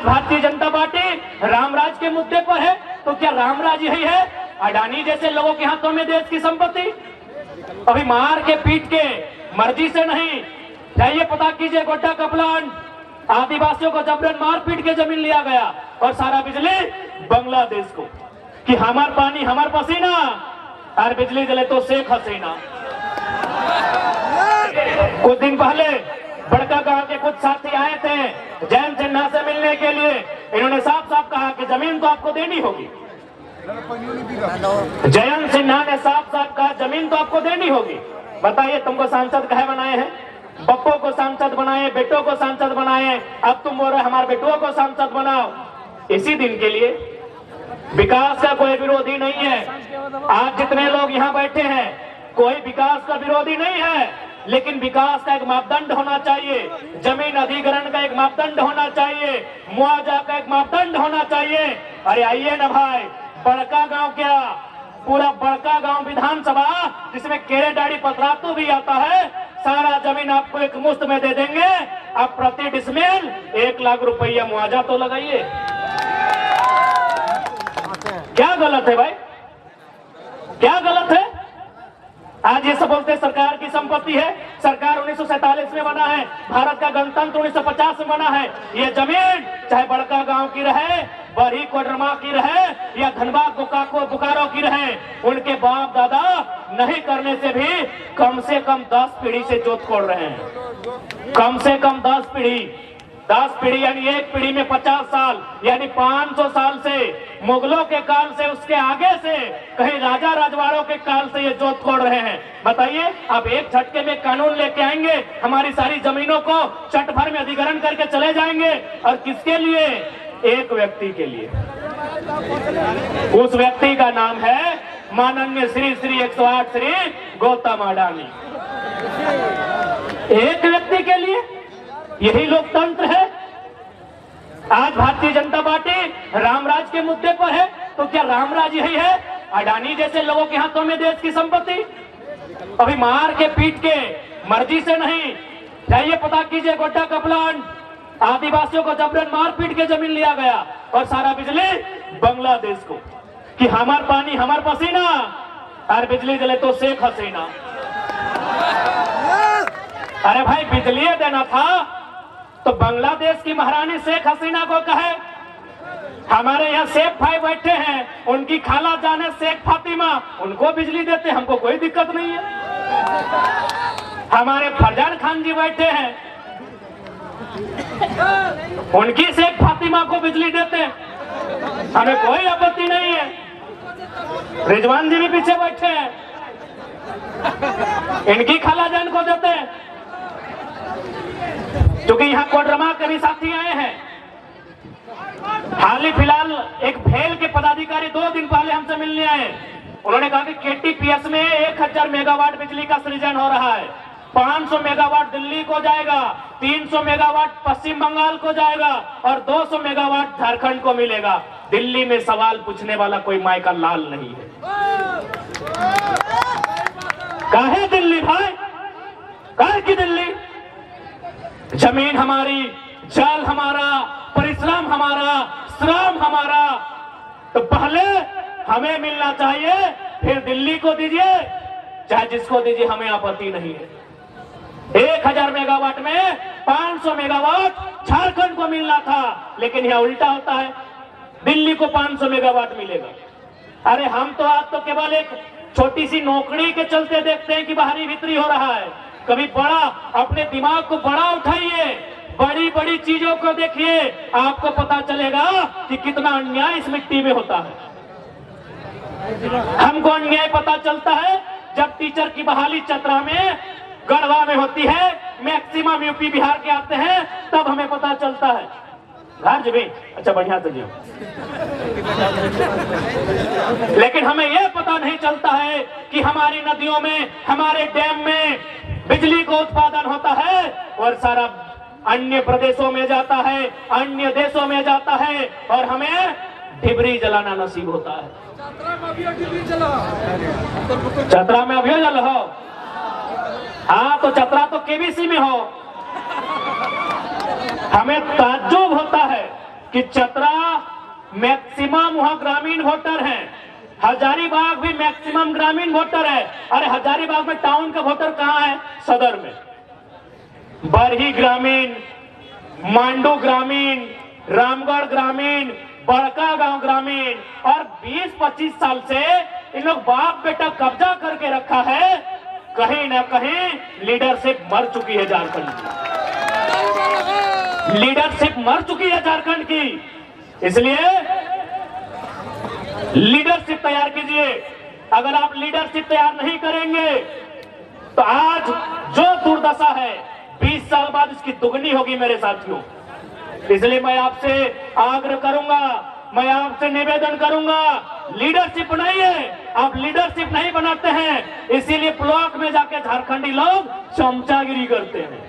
Bharatiya Janata party Ramraj के मुद्दे पर है, तो क्या रामराज यही है? अडानी जैसे लोगों के हाथों में देश की संपत्ति? अभी मार के पीट के मर्जी से नहीं, जाइए पता कीजिए गोड्डा का प्लांट, आदिवासियों को जबरन मार पीट के जमीन लिया गया और सारा बिजली बांग्लादेश को, कि हमार पानी हमार पसीना और बिजली जले तो शेख हसीना। कुछ दिन पहले बड़का गांव के कुछ साथी आए थे जयंत सिन्हा से मिलने के लिए। इन्होंने साफ साफ कहा कि जमीन तो आपको देनी होगी। जयंत सिन्हा ने साफ साफ कहा जमीन तो आपको देनी होगी। बताइए तुमको सांसद कहे बनाए हैं? बप्पो को सांसद बनाए, बेटों को सांसद बनाए, अब तुम बोल रहे हमारे बेटुओं को सांसद बनाओ। इसी दिन के लिए विकास का कोई विरोधी नहीं है। आज जितने लोग यहाँ बैठे हैं कोई विकास का विरोधी नहीं है, लेकिन विकास का एक मापदंड होना चाहिए, जमीन अधिग्रहण का एक मापदंड होना चाहिए, मुआवजा का एक मापदंड होना चाहिए। अरे आइए ना भाई, बड़का गांव क्या, पूरा बड़का गांव विधानसभा जिसमें केरेडाड़ी पतरातू भी आता है, सारा जमीन आपको एक मुफ्त में दे देंगे। आप प्रति डिसमिल 1 लाख रुपया मुआवजा तो लगाइए। क्या गलत है भाई? क्या गलत है? आज ये सब बोलते सरकार की संपत्ति है। सरकार 1947 में बना है, भारत का गणतंत्र 1950 में बना है। ये जमीन चाहे बड़का गांव की रहे, बड़ी कोडरमा की रहे या धनबाद बोकारो की रहे, उनके बाप दादा नहीं करने से भी कम से कम 10 पीढ़ी से जोत खोल रहे हैं। कम से कम 10 पीढ़ी यानी एक पीढ़ी में 50 साल यानी 500 साल से, मुगलों के काल से, उसके आगे से, कहीं राजा राजवाड़ों के काल से ये जोत खोल रहे हैं। बताइए, आप एक झटके में कानून लेके आएंगे, हमारी सारी जमीनों को चट भर में अधिग्रहण करके चले जाएंगे, और किसके लिए? एक व्यक्ति के लिए। उस व्यक्ति का नाम है माननीय श्री 108 श्री गौतम अडानी। एक व्यक्ति के लिए? यही लोकतंत्र है? आज भारतीय जनता पार्टी रामराज के मुद्दे पर है, तो क्या रामराज यही है? अडानी जैसे लोगों के हाथों में देश की संपत्ति? अभी मार के पीट के मर्जी से नहीं, जाइए पता कीजिए गोड्डा का प्लांट, आदिवासियों को जबरन मार पीट के जमीन लिया गया और सारा बिजली बांग्लादेश को, कि हमार पानी हमार पसीना और बिजली जले तो शेख हसीना। अरे भाई, बिजली देना था तो बांग्लादेश की महारानी शेख हसीना को कहे। हमारे यहाँ शेख भाई बैठे हैं, उनकी खाला जाने शेख फातिमा, उनको बिजली देते, हमको कोई दिक्कत नहीं है। हमारे फरजान खान जी बैठे हैं, उनकी शेख फातिमा को बिजली देते, हमें कोई आपत्ति नहीं है। रिजवान जी भी पीछे बैठे हैं, इनकी खाला जान को देते हैं। क्योंकि यहाँ कोडरमा के भी साथी आए हैं। हाल ही फिलहाल एक भेल के पदाधिकारी 2 दिन पहले हमसे मिलने आए। उन्होंने कहा कि केटीपीएस में 1000 मेगावाट बिजली का सृजन हो रहा है, 500 मेगावाट दिल्ली को जाएगा, 300 मेगावाट पश्चिम बंगाल को जाएगा और 200 मेगावाट झारखंड को मिलेगा। दिल्ली में सवाल पूछने वाला कोई माय का लाल नहीं है। काहे दिल्ली भाई? काहे की दिल्ली? जमीन हमारी, जल हमारा, परिश्रम हमारा, श्रम हमारा, तो पहले हमें मिलना चाहिए, फिर दिल्ली को दीजिए, चाहे जिसको दीजिए, हमें आपत्ति नहीं है। 1000 मेगावाट में 500 मेगावाट झारखंड को मिलना था, लेकिन यह उल्टा होता है, दिल्ली को 500 मेगावाट मिलेगा। अरे हम तो आज तो केवल एक छोटी सी नौकरी के चलते देखते हैं कि बाहरी भीतरी हो रहा है। कभी बड़ा, अपने दिमाग को बड़ा उठाइए, बड़ी बड़ी चीजों को देखिए, आपको पता चलेगा कि कितना अन्याय इस मिट्टी में होता है। हमको अन्याय पता चलता है जब टीचर की बहाली चतरा में, गढ़वा में होती है, मैक्सिमम यूपी बिहार के आते हैं, तब हमें पता चलता है। घर जी, अच्छा बढ़िया से जियो। लेकिन हमें यह पता नहीं चलता है कि हमारी नदियों में, हमारे डैम में बिजली का उत्पादन होता है और सारा अन्य प्रदेशों में जाता है, अन्य देशों में जाता है, और हमें डिबरी जलाना नसीब होता है। चतरा में अभी जल हो? हाँ, तो चतरा तो केबीसी में हो। हमें ताज्जुब होता है कि चतरा मैक्सिमम वहां ग्रामीण वोटर हैं, हजारीबाग भी मैक्सिमम ग्रामीण वोटर है। अरे हजारीबाग में टाउन का वोटर कहां है? सदर में। बरही ग्रामीण, मांडू ग्रामीण, रामगढ़ ग्रामीण, बड़का गांव ग्रामीण, और 20-25 साल से इन लोग बाप बेटा कब्जा करके रखा है। कहीं ना कहीं लीडरशिप मर चुकी है झारखंड की, लीडरशिप मर चुकी है झारखंड की। इसलिए लीडरशिप तैयार कीजिए। अगर आप लीडरशिप तैयार नहीं करेंगे तो आज जो दुर्दशा है 20 साल बाद इसकी दुगनी होगी मेरे साथियों। इसलिए मैं आपसे आग्रह करूंगा, मैं आपसे निवेदन करूंगा, लीडरशिप बनाइए। आप लीडरशिप नहीं बनाते हैं, इसीलिए ब्लॉक में जाके झारखंडी लोग चमचागिरी करते हैं।